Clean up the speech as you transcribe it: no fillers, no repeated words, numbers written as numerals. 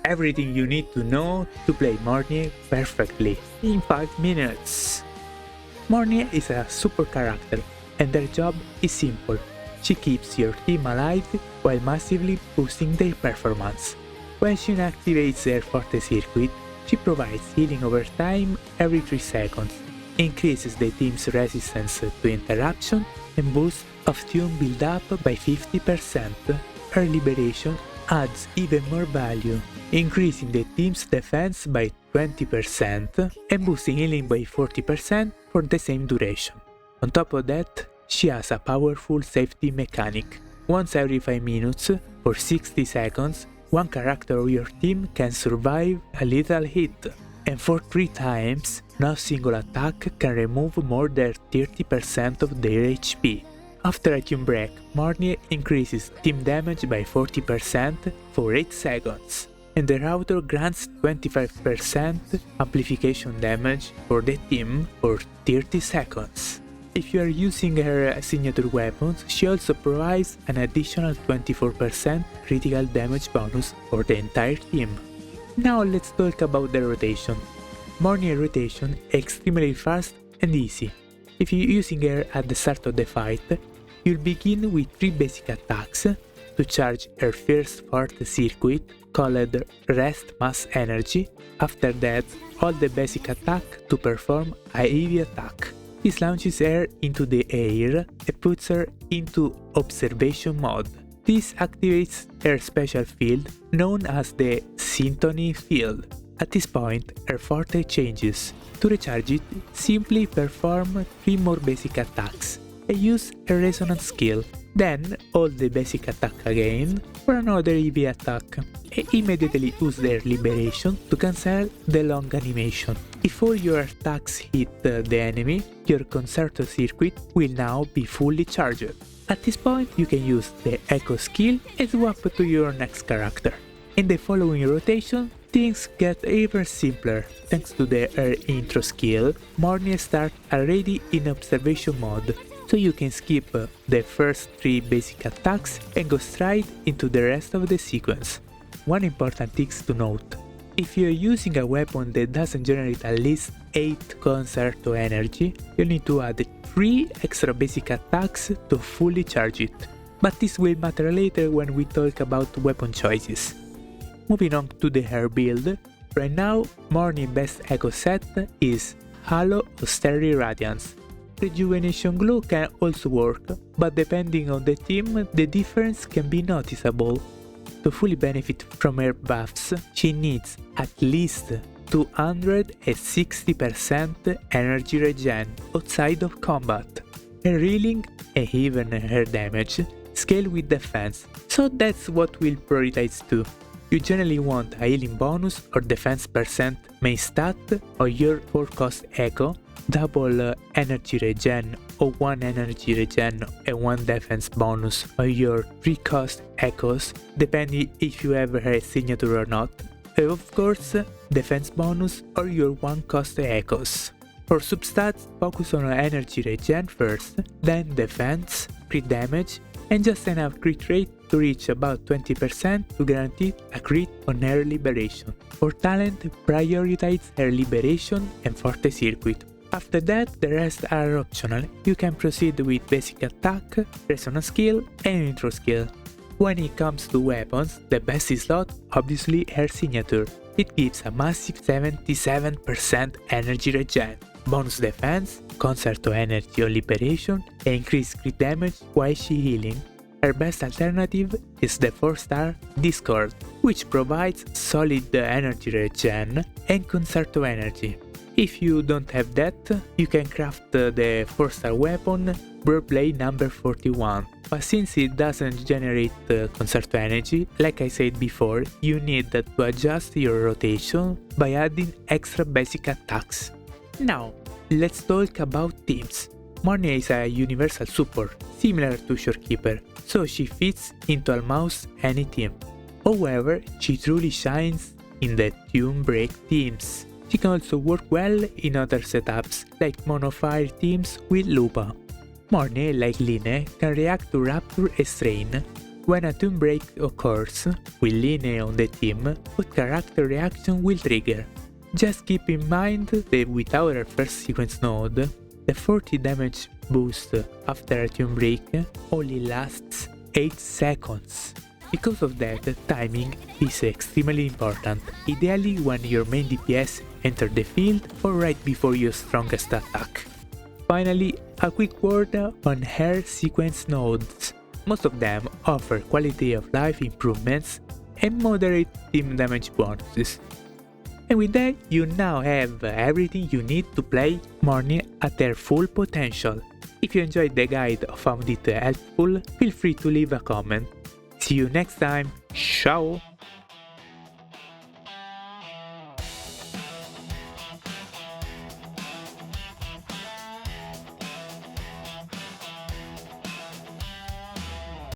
everything you need to know to play Mornye perfectly in 5 minutes. Mornye is a super character, and their job is simple. She keeps your team alive while massively boosting their performance. When she activates her forte circuit, she provides healing over time every 3 seconds, increases the team's resistance to interruption, and boosts of-tune build-up by 50%. Her liberation adds even more value, increasing the team's defense by 20% and boosting healing by 40% for the same duration. On top of that, she has a powerful safety mechanic. Once every 5 minutes, for 60 seconds, one character of your team can survive a lethal hit, and for 3 times, no single attack can remove more than 30% of their HP. After a tune break, Mornye increases team damage by 40% for 8 seconds, and the router grants 25% amplification damage for the team for 30 seconds. If you are using her signature weapons, she also provides an additional 24% critical damage bonus for the entire team. Now let's talk about the rotation. Mornye rotation is extremely fast and easy. If you're using her at the start of the fight, you'll begin with 3 basic attacks to charge her first forte circuit called Rest Mass Energy. After that, all the basic attack to perform a heavy attack. This launches her into the air and puts her into observation mode. This activates her special field known as the Syntony field. At this point, her forte changes. To recharge it, simply perform 3 more basic attacks and use a resonance skill. Then hold the basic attack again for another heavy attack and immediately use their liberation to cancel the long animation. If all your attacks hit the enemy, your concerto circuit will now be fully charged. At this point, you can use the Echo skill and swap to your next character. In the following rotation, things get even simpler. Thanks to her intro skill, Mornye starts already in observation mode, so you can skip the first 3 basic attacks and go straight into the rest of the sequence. One important thing to note: if you're using a weapon that doesn't generate at least 8 concerto energy, you need to add 3 extra basic attacks to fully charge it. But this will matter later when we talk about weapon choices. Moving on to the hair build, right now Mornye's best echo set is Halo Austerity Radiance. Rejuvenation Glue can also work, but depending on the team, the difference can be noticeable. To fully benefit from her buffs, she needs at least 260% energy regen outside of combat. Her healing and even her damage scale with defense, so that's what we'll prioritize too. You generally want a healing bonus or defense percent main stat on your 4 cost echo, double energy regen or 1 energy regen and 1 defense bonus on your 3 cost echoes, depending if you have her signature or not, and of course defense bonus or your 1 cost echoes. For substats, focus on energy regen first, then defense, crit damage, and just enough crit rate to reach about 20% to guarantee a crit on her liberation. For talent, prioritize her liberation and forte circuit. After that, the rest are optional. You can proceed with basic attack, resonance skill, and intro skill. When it comes to weapons, the best slot obviously her signature. It gives a massive 77% energy regen, bonus defense, concerto energy on liberation, and increased crit damage while she healing. Her best alternative is the 4-star Discord, which provides solid energy regen and concerto energy. If you don't have that, you can craft the 4-star weapon Blade number 41, but since it doesn't generate concerto energy, like I said before, you need to adjust your rotation by adding extra basic attacks. Now, let's talk about teams. Mornye is a universal support, similar to Shorekeeper, so she fits into almost any team. However, she truly shines in the tune break teams. She can also work well in other setups, like monofire teams with Lupa. Mornye, like Line, can react to Rapture and Strain, When a team break occurs, with Line on the team, what character reaction will trigger? Just keep in mind that without our first sequence node, the 40 damage boost after a team break only lasts 8 seconds. Because of that, timing is extremely important, ideally when your main DPS enters the field or right before your strongest attack. Finally, a quick word on her sequence nodes. Most of them offer quality of life improvements and moderate team damage bonuses. And with that, you now have everything you need to play Mornye at their full potential. If you enjoyed the guide or found it helpful, feel free to leave a comment. See you next time, ciao!